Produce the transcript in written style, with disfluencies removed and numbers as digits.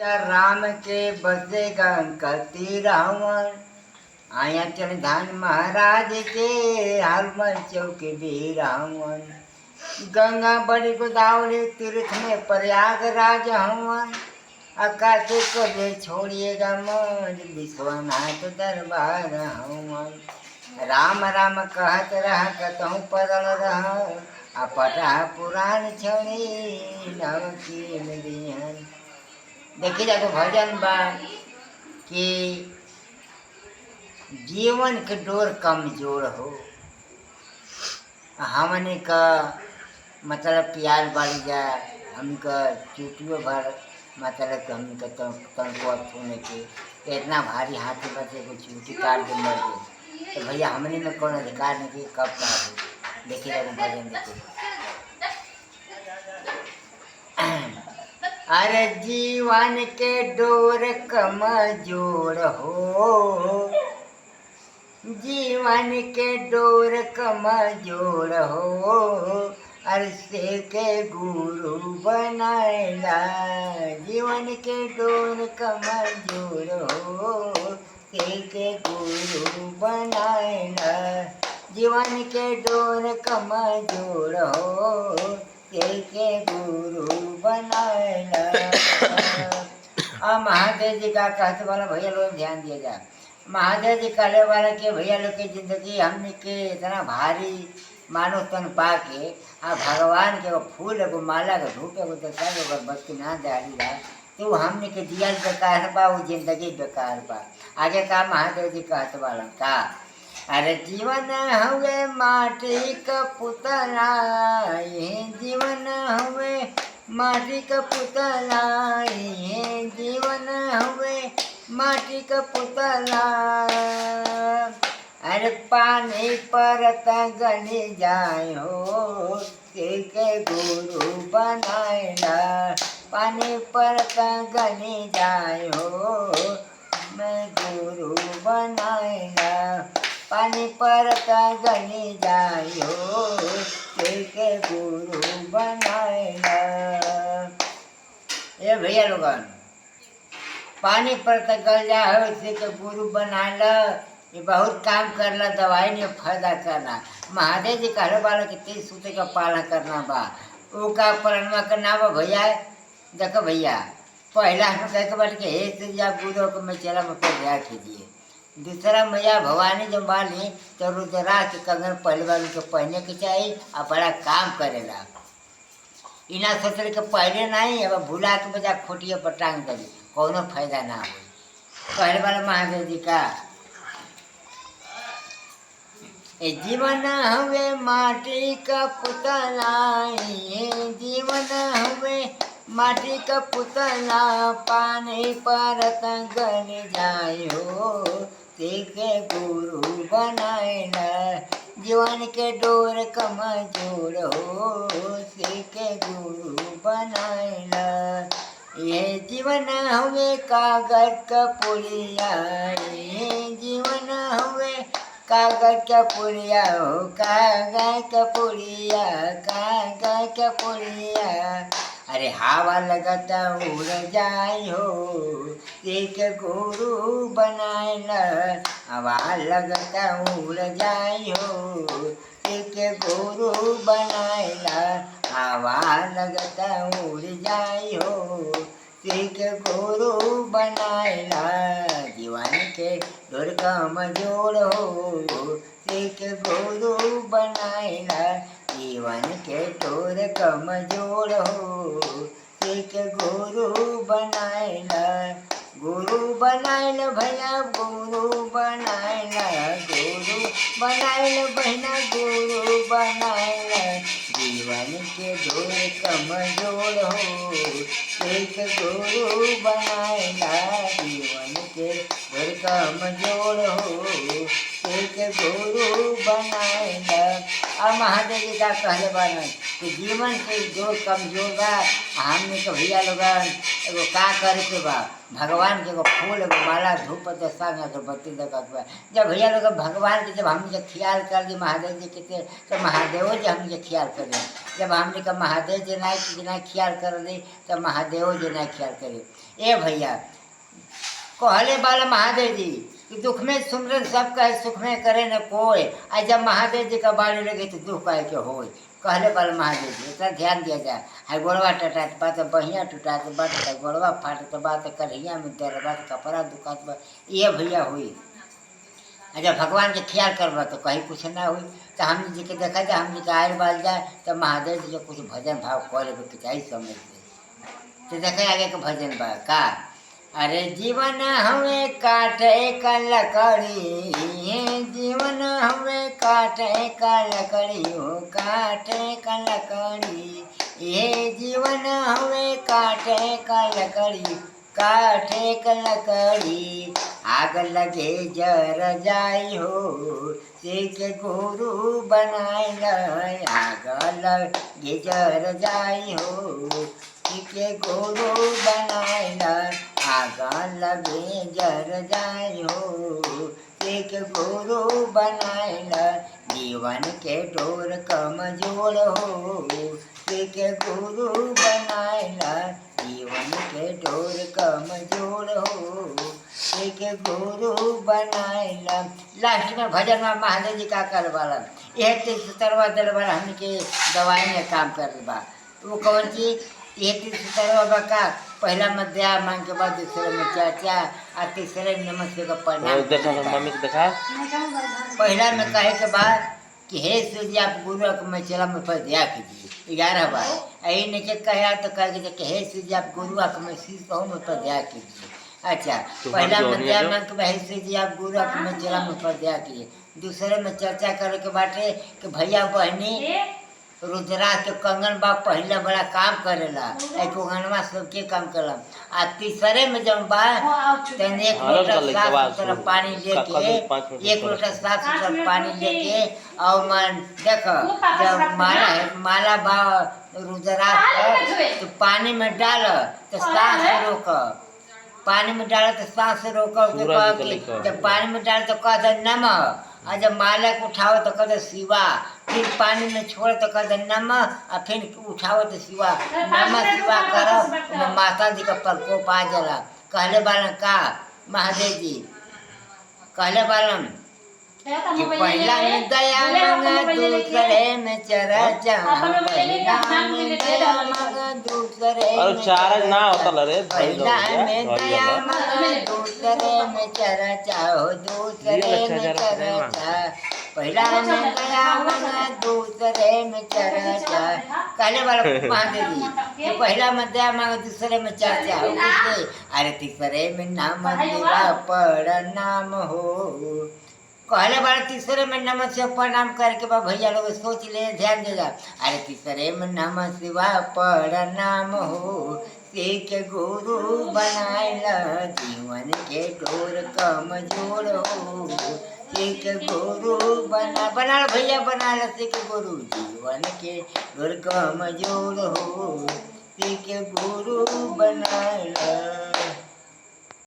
या राम के बसेगा कति रावण आया चल धान महाराज के हालमल चौक भी रावण गंगा बड़ी गोदावरी तीर्थ में प्रयागराज हवन आकाश कबे छोड़िएगा मन विश्वनाथ दरबार हवन राम राम कहत रह कतहु पड़ल रह अपटा पुराण छड़ी नव की दिहन। देखी जाको भजन बा कि जीवन के डोर कमजोर हो हमने का मतलब प्यार बढ़ जाए हमका चुटियो भर मतलब हमका तनको छूने के इतना भारी हाथ में बचे को चूटी काट के मर गए तो भैया हमने में कौन अधिकार नहीं कि कब का हो। देखिए भजन देखिए अरे जीवन के डोर कमजोर हो जीवन के डोर कमजोर हो अरसे के गुरु बनाएला जीवन के डोर कमजोर हो से के गुरु बनाएला जीवन के डोर कमजोर हो से के गुरु बनाएला। महादेव जी का कहते वाला भैया लोग ध्यान दिएगा महादेव जी कहने वाला के भैया लोग की जिंदगी हमने के इतना भारी मानो तन पा के भगवान के फूल एगो माला के धूप एगो देखा अगरबत्ती ना डाली रहा तो हमने के दिया बेकार बा वो जिंदगी बेकार बा। आगे का महादेव जी कहते वाला का अरे जीवन हुए माटी का पुतला जीवन हुए माटी का पुतला जीवन हुए माटी का पुतला अरे पानी पर गली जाए हो के गुरु बनाएला पानी पर गली जाए हो मैं गुरु बनाएला पानी पर गली जाए हो के गुरु बनाएला। ये भैया लोगन पानी पर गल जा हो इसे के गुरु बनाला ये बहुत काम करला दवाई नहीं फायदा करना। महादेव जी कहने वाला कि 30 सूत्र का पालन करना बा वो का पालनमा करना बा भैया। देखो भैया पहला हम कह के बात के हे श्रीजा गुरु को मैं चला मैं प्रयाग कीजिए। दूसरा मैया भवानी जब बाली तो रुद्रा के कंगन पहले वालों को पहनने के चाहिए और बड़ा काम करेला इना सोचल के पहले नहीं अब भूला के बजा खोटिए पर टांग दली कोनो फायदा ना हो। पहले वाला महादेव जी का जीवन हुए माटी का पुतला जीवन हुए माटी का पुतला पानी पर गल जाए हो के गुरु बनाएला जीवन के डोर कमजोर हो के गुरु बनाएला। ये जीवन हुए कागज का पुलिया जीवन हुए कागज का पुलिया हो कागज का पुलिया कागज का पुलिया अरे हवा लगता उड़ जाए हो एक गुरु बनाएला हवा लगता उड़ जाए हो एक गुरु बनाएला हवा लगता उड़ जाए हो एक गुरु बनाएला जीवन के डोर कमजोर हो एक गुरु बनाएला जीवन के डोर कमजोर हो एक गुरु बनाएला गुरु बनाएला भैया गुरु बनाएला गुरु बनाएला बहना गुरु बनाएला जीवन के डोर कमजोर हो एक गुरु बनाएला जीवन के डोर कमजोर हो एक गुरु बनाएला। अब महादेव जी का कहले बान कि जीवन के जो कमजोर बा हमने तो भैया लोगन एगो का करे के बा भगवान के एगो फूल एगो माला धूप संग अगरबत्ती देखत बा। जब भैया लोग भगवान के जब हमने ख्याल कर दी महादेव जी के तो महादेव जी हमने ख्याल कर दे जब हमने का महादेव जी ना ख्याल कर दी तो महादेव जी ना ख्याल करे। ए भैया कहले वाला महादेव जी कि दुख में सुमरन सब कहे सुख में करे न कोई। आ जब महादेव जी का बाड़ी लगे तो दुख कहे के होय। कहले वाला महादेव जी इतना ध्यान दिया जाए। है गोड़वा टटात बात बहिया टूटात बात गोड़वा फाटत बात कढ़ैया में दर बात कपड़ा दुकात बा ये भैया हुई। जब भगवान के ख्याल करवा तो कहीं कुछ ना हुई। तो हम जी के देखा जाए हम जी के आयल बाल जाए तो महादेव जी के कुछ भजन भाव कर लेवे के चाहिए समय से। तो देखा आगे के भजन बा का अरे जीवन हमें काटे का लकड़ी जीवन हमें काटे का लकड़ी हो काटे का लकड़ी ये जीवन हमें काटे का लकड़ी काटे का लकड़ी आग लगे जर जाई हो से गुरु बनाए आग लगे जर जाई हो के गुरु बनाए आगा लगे जर जाय हो एक गुरु बनाए जीवन के डोर कमजोर हो एक गुरु बनाए जीवन के डोर कमजोर हो एक गुरु बनाए। लास्ट में भजन में महादेव जी का कर वाला यह 73वां दरबार हमके दवाई में काम कर बा वो कौन चीज ये 73वां का पहला मध्या मांग के बाद दूसरे में चाचा और तीसरे में नमस्ते का प्रणाम देखा पहला में कहे के बाद कि हे सूर्य आप गुरु में चला में पर दया कीजिए 11 बार यही नीचे कहा तो कहे कि हे सूर्य आप गुरु में शीश कहूँ में पर दया कीजिए। अच्छा पहला मध्या मांग के हे सूर्य आप गुरु में चला में पर दया कीजिए। दूसरे में चर्चा करे के बाटे कि भैया बहनी रुद्राक्ष के कंगन बा पहले बड़ा काम करेला एक कंगनवा सबके काम करेला। आ तीसरे में जब बा तन एक लोटा साफ सुथरा पानी लेके एक लोटा साफ सुथरा पानी लेके और मन देख जब माला बा रुद्राक्ष तो पानी में डाल तो सांस रोक पानी में डाल तो सांस रोक जब पानी में डाल तो कह दे नमः और जब माला को उठाओ तो कह दे शिवा फिर पानी में छोड़ तो कह दे नमः और फिर उठाओ तो शिवा नमः शिवा करो माता जी का प्रकोप आ जाला। कहले बालन का महादेव जी कहले बालन कि पहला में दया मांगा दूसरे में चर्चा पहला में दया मांगा दूसरे में पहला में दया मांगा दूसरे में चर्चा हो दूसरे में चर्चा पहला में दया मांगा दूसरे में चर्चा। कहने वाला महादेव जी कि पहला में दया मांगा दूसरे में चर्चा हो अरे तीसरे में नाम देवा प्रणाम हो। कहले बार तीसरे में नमः शिवा प्रणाम करके बा भैया लोग सोच ले ध्यान देगा। अरे तीसरे में नमः शिवा प्रणाम हो के गुरु बनाए जीवन के डोर कमजोर हो के गुरु बना भैया बना के गुरु जीवन के डोर कमजोर हो के गुरु बनाए।